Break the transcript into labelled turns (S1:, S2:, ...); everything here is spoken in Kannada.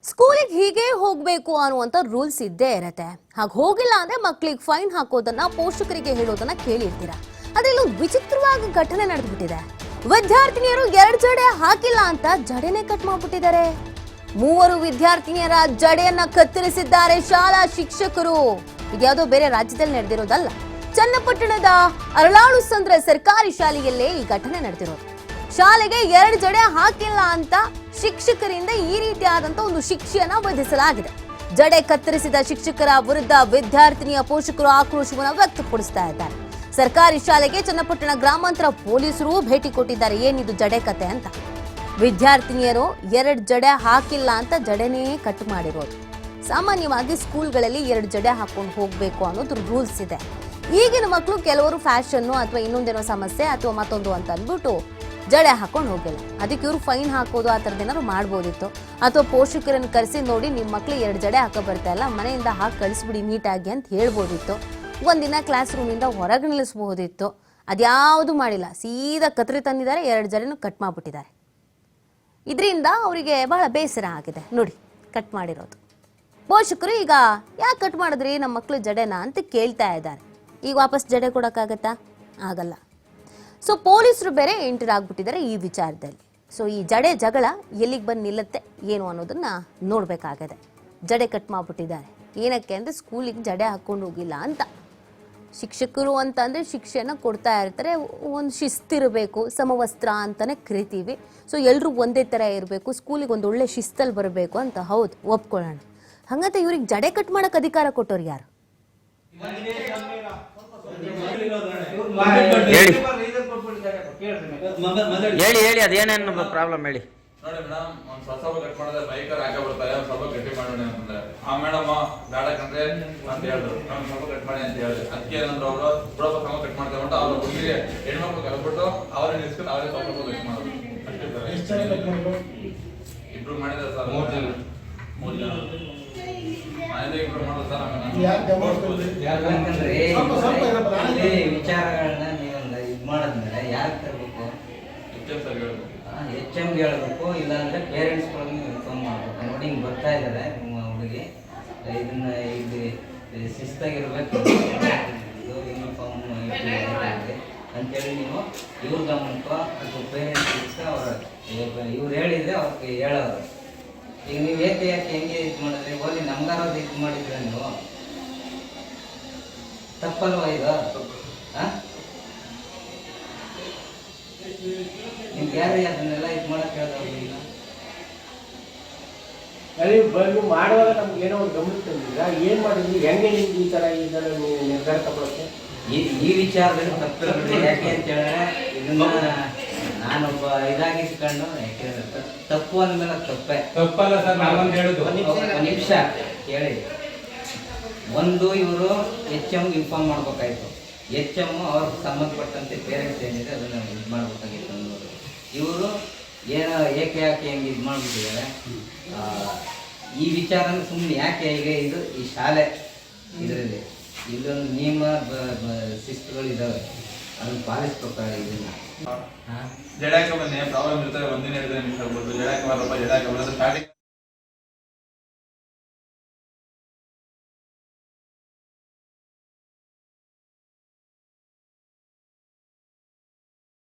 S1: ಸ್ಕೂಲಿಗೆ ಹೀಗೆ ಹೋಗಬೇಕು ಅನ್ನುವಂತ ರೂಲ್ಸ್ ಇದ್ದೇ ಇರುತ್ತೆ. ಹಾಗೆ ಹೋಗಿಲ್ಲ ಅಂದ್ರೆ ಮಕ್ಕಳಿಗೆ ಫೈನ್ ಹಾಕೋದನ್ನ ಪೋಷಕರಿಗೆ ಹೇಳೋದನ್ನ ಕೇಳಿರ್ತೀರಾ. ಅದೆಲ್ಲೂ ವಿಚಿತ್ರವಾಗಿ ಘಟನೆ ನಡೆದ್ಬಿಟ್ಟಿದೆ. ವಿದ್ಯಾರ್ಥಿನಿಯರು 2 ಜಡೆ ಹಾಕಿಲ್ಲ ಅಂತ ಜಡೆನೆ ಕಟ್ ಮಾಡ್ಬಿಟ್ಟಿದ್ದಾರೆ. 3 ವಿದ್ಯಾರ್ಥಿನಿಯರ ಜಡೆಯನ್ನ ಕತ್ತರಿಸಿದ್ದಾರೆ ಶಾಲಾ ಶಿಕ್ಷಕರು. ಇದ್ಯಾವುದೋ ಬೇರೆ ರಾಜ್ಯದಲ್ಲಿ ನಡೆದಿರೋದಲ್ಲ. ಚನ್ನಪಟ್ಟಣದ ಅರಳಾಳು ಸಂದ್ರ ಸರ್ಕಾರಿ ಶಾಲೆಯಲ್ಲೇ ಈ ಘಟನೆ ನಡೆದಿರೋದು. ಶಾಲೆಗೆ 2 ಜಡೆ ಹಾಕಿಲ್ಲ ಅಂತ ಶಿಕ್ಷಕರಿಂದ ಈ ರೀತಿಯಾದಂತ ಒಂದು ಶಿಕ್ಷೆಯನ್ನ ವಿಧಿಸಲಾಗಿದೆ. ಜಡೆ ಕತ್ತರಿಸಿದ ಶಿಕ್ಷಕರ ವಿರುದ್ಧ ವಿದ್ಯಾರ್ಥಿನಿಯ ಪೋಷಕರು ಆಕ್ರೋಶವನ್ನು ವ್ಯಕ್ತಪಡಿಸ್ತಾ ಇದ್ದಾರೆ. ಸರ್ಕಾರಿ ಶಾಲೆಗೆ ಚನ್ನಪಟ್ಟಣ ಗ್ರಾಮಾಂತರ ಪೊಲೀಸರು ಭೇಟಿ ಕೊಟ್ಟಿದ್ದಾರೆ. ಏನಿದು ಜಡೆ ಕತೆ ಅಂತ. ವಿದ್ಯಾರ್ಥಿನಿಯರು 2 ಜಡೆ ಹಾಕಿಲ್ಲ ಅಂತ ಜಡೆನೇ ಕಟ್ ಮಾಡಿರೋದು. ಸಾಮಾನ್ಯವಾಗಿ ಸ್ಕೂಲ್ಗಳಲ್ಲಿ 2 ಜಡೆ ಹಾಕೊಂಡು ಹೋಗ್ಬೇಕು ಅನ್ನೋದು ರೂಲ್ಸ್ ಇದೆ. ಈಗಿನ ಮಕ್ಕಳು ಕೆಲವರು ಫ್ಯಾಷನ್ನು ಅಥವಾ ಇನ್ನೊಂದೇನೋ ಸಮಸ್ಯೆ ಅಥವಾ ಮತ್ತೊಂದು ಅಂತ ಅಂದ್ಬಿಟ್ಟು ಜಡೆ ಹಾಕೊಂಡು ಹೋಗಿಲ್ಲ. ಅದಕ್ಕೆ ಇವರು ಫೈನ್ ಹಾಕೋದು ಆ ಥರದ್ದೇನಾದ್ರು ಮಾಡ್ಬೋದಿತ್ತು. ಅಥವಾ ಪೋಷಕರನ್ನು ಕರೆಸಿ ನೋಡಿ ನಿಮ್ಮ ಮಕ್ಳು 2 ಜಡೆ ಹಾಕೋ ಬರ್ತಾ ಇಲ್ಲ, ಮನೆಯಿಂದ ಹಾಕಿ ಕಳಿಸ್ಬಿಡಿ ನೀಟಾಗಿ ಅಂತ ಹೇಳ್ಬೋದಿತ್ತು. ಒಂದಿನ ಕ್ಲಾಸ್ ರೂಮಿಂದ ಹೊರಗೆ ನಿಲ್ಲಿಸ್ಬೋದಿತ್ತು. ಅದ್ಯಾವುದು ಮಾಡಿಲ್ಲ. ಸೀದಾ ಕತ್ರಿ ತಂದಿದ್ದಾರೆ, 2 ಜಡೆನೂ ಕಟ್ ಮಾಡಿಬಿಟ್ಟಿದ್ದಾರೆ. ಇದರಿಂದ ಅವರಿಗೆ ಬಹಳ ಬೇಸರ ಆಗಿದೆ. ನೋಡಿ ಕಟ್ ಮಾಡಿರೋದು. ಪೋಷಕರು ಈಗ ಯಾಕೆ ಕಟ್ ಮಾಡಿದ್ರಿ ನಮ್ಮ ಮಕ್ಕಳು ಜಡೆನ ಅಂತ ಕೇಳ್ತಾ ಇದ್ದಾರೆ. ಈಗ ವಾಪಸ್ ಜಡೆ ಕೊಡೋಕ್ಕಾಗತ್ತಾ? ಆಗಲ್ಲ. ಸೊ ಪೊಲೀಸರು ಬೇರೆ ಎಂಟರ್ ಆಗ್ಬಿಟ್ಟಿದ್ದಾರೆ ಈ ವಿಚಾರದಲ್ಲಿ. ಸೊ ಈ ಜಡೆ ಜಗಳ ಎಲ್ಲಿಗೆ ಬಂದು ನಿಲ್ಲುತ್ತೆ ಏನು ಅನ್ನೋದನ್ನ ನೋಡ್ಬೇಕಾಗಿದೆ. ಜಡೆ ಕಟ್ ಮಾಡ್ಬಿಟ್ಟಿದ್ದಾರೆ. ಏನಕ್ಕೆ ಅಂದ್ರೆ ಸ್ಕೂಲಿಗೆ ಜಡೆ ಹಾಕೊಂಡು ಹೋಗಿಲ್ಲ ಅಂತ. ಶಿಕ್ಷಕರು ಅಂತ ಅಂದ್ರೆ ಶಿಕ್ಷೆನ ಕೊಡ್ತಾ ಇರ್ತಾರೆ. ಒಂದು ಶಿಸ್ತಿರಬೇಕು, ಸಮವಸ್ತ್ರ ಅಂತಾನೆ ಕರಿತೀವಿ. ಸೊ ಎಲ್ಲರೂ ಒಂದೇ ತರ ಇರಬೇಕು, ಸ್ಕೂಲಿಗೆ ಒಂದು ಒಳ್ಳೆ ಶಿಸ್ತಲ್ಲಿ ಬರಬೇಕು ಅಂತ. ಹೌದು, ಒಪ್ಕೊಳ್ಳೋಣ. ಹಂಗಂತ ಇವ್ರಿಗೆ ಜಡೆ ಕಟ್ ಮಾಡಕ್ ಅಧಿಕಾರ ಕೊಟ್ಟವ್ರು ಯಾರು?
S2: ಹೇಳಿ ಹೇಳಿ ಅದೇನೇನು ಪ್ರಾಬ್ಲಮ್ ಹೇಳಿ.
S3: ನೋಡಿ ಮೇಡಮ್, ಒಂದ್ ಸ್ವಲ್ಪ ಕಟ್ ಮಾಡಿದ್ರೆ ಬೈಕರ್ ಹಾಕ ಬರ್ತಾರೆ, ಒಂದ್ ಸ್ವಲ್ಪ ಗಟ್ಟಿ ಮಾಡೋಣ ಅಂತಂದ್ರೆ ಆ ಮೇಡಮ್ ಬೇಡಕಂದ್ರೆ ಅಂತ ಹೇಳಿದ್ರು. ನಾನು ಸ್ವಲ್ಪ ಕಟ್ ಮಾಡಿ ಅಂತ ಹೇಳಿದೆ. ಅದಕ್ಕೆ ಏನಂದ್ರೆ ಅವರು ಬಿಡಪ್ಪ ಸ್ವಲ್ಪ ಕಟ್ ಮಾಡ್ತಾರೆ ಅಂತ ಅವ್ರ ಹುಡುಗಿಗೆ ಹೆಣ್ಮಕ್ಳು ಕಲ್ಬಿಟ್ಟು ಅವ್ರನ್ನ ನಿಲ್ಸ್ಕೊಂಡು ಅವರೇ ಸ್ವಲ್ಪ ಕಟ್ ಮಾಡೋದು ಅಷ್ಟೇ ಸರ್. ಇಬ್ರು ಮಾಡಿದ್ದಾರೆ ಸರ್. 3 ಜನ ಮನೇಲಿ ಇಬ್ರು ಮಾಡೋದು ಸರ್.
S4: ವಿಚಾರಗಳನ್ನ ನೀವೊಂದು ಇದು ಮಾಡಿದ್ಮೇಲೆ ಯಾರು ತರಬೇಕು?
S3: ಸರ್ ಹೇಳ್ಬೇಕು,
S4: HM ಹೇಳ್ಬೇಕು, ಇಲ್ಲಾಂದ್ರೆ ಪೇರೆಂಟ್ಸ್ಗಳಿಗೆ ನೀವು ಇನ್ಫಾರ್ಮ್ ಮಾಡ್ಬೇಕು. ನೋಡಿ ಹಿಂಗೆ ಬರ್ತಾ ಇದ್ದಾರೆ ನಿಮ್ಮ ಹುಡುಗಿ, ಇದನ್ನ ಇಲ್ಲಿ ಶಿಸ್ತಾಗಿರ್ಬೇಕು, ಯೂನಿಫಾರ್ಮ್ ಅಂತೇಳಿ ನೀವು ಇವ್ರ ಗಮನಕ್ಕೋ ಅಥವಾ ಪೇರೆಂಟ್ಸ್ ಅವ್ರ ಇವ್ರು ಹೇಳಿದ್ರೆ ಅವ್ರಿಗೆ ಹೇಳೋರು. ಈಗ ನೀವು ಯಾಕೆ ಹೆಂಗೆ ಇದು ಮಾಡಿದ್ರಿ? ಹೋಗಿ ನಮ್ಗಾರೋದು ಇದು ಮಾಡಿದ್ರೆ ನೀವು ತಪ್ಪಲ್ವಾ ಇದು? ನಿಮ್ಗೆ ಯಾರು ಅದನ್ನೆಲ್ಲ ಇದು ಮಾಡಕ್ ಹೇಳ್ದವ್ರಿಲ್ಲ.
S5: ಬಂದು ಮಾಡುವಾಗ ನಮ್ಗೆ ಏನೋ ಒಂದು ಗಮನ ತಂದಿಲ್ಲ. ಏನ್ ಮಾಡಿದ್ವಿ, ಹೆಂಗೆ ನಿಮ್ಗೆ ಈ ತರ ನಿರ್ಧಾರ ತಗೊಳಕ್ಕೆ
S4: ಈ ವಿಚಾರದಲ್ಲಿ ತಪ್ಪಿಲ್ಲ. ಯಾಕೆ ಅಂತ ಹೇಳಿದ್ರೆ ಇದನ್ನ ನಾನೊಬ್ಬ ಇದಾಗಿಸ್ಕೊಂಡು, ಯಾಕೆಂದ್ರೆ ತಪ್ಪು ಅಂದ್ಮೇಲೆ
S5: ತಪ್ಪಲ್ಲ ಸರ್. ನಾವೊಂದು ಹೇಳುದು
S4: ನಿಮಿಷ ಕೇಳಿ. ಒಂದು ಇವರು HM ಇನ್ಫಾರ್ಮ್ ಮಾಡ್ಬೇಕಾಯ್ತು. HM ಅವ್ರಿಗೆ ಸಂಬಂಧಪಟ್ಟಂತೆ ಪೇರೆಂಟ್ಸ್ ಏನಿದೆ ಅದನ್ನ ಇದು ಮಾಡ್ಬೇಕಾಗಿತ್ತು. ಇವರು ಏನೋ ಯಾಕೆ ಹೆಂಗೆ ಇದು ಮಾಡ್ಬಿಟ್ಟಿದ್ದಾರೆ. ಈ ವಿಚಾರನ ಸುಮ್ಮನೆ ಯಾಕೆ ಈಗ ಇದು ಈ ಶಾಲೆ ಇದರಲ್ಲಿ ಇಲ್ಲೊಂದು ನಿಯಮ ಶಿಸ್ತುಗಳಿದ್ದಾವೆ, ಅದನ್ನು ಪಾಲಿಸ್ಬೇಕಾಗಿ ಇದನ್ನ
S3: ಜಡಾಕ ಬನ್ನಿ ಪ್ರಾಬ್ಲಮ್ ಇರ್ತದೆ. ಒಂದಿನ 2 ದಿನ ನಿಮಿಷ ಆಗ್ಬೋದು. ಜಡಾಕ ಬರಪ್ಪ, ಜಡಾಕ ಬರೋದು ಸ್ಟಾರ್ಟಿಂಗ್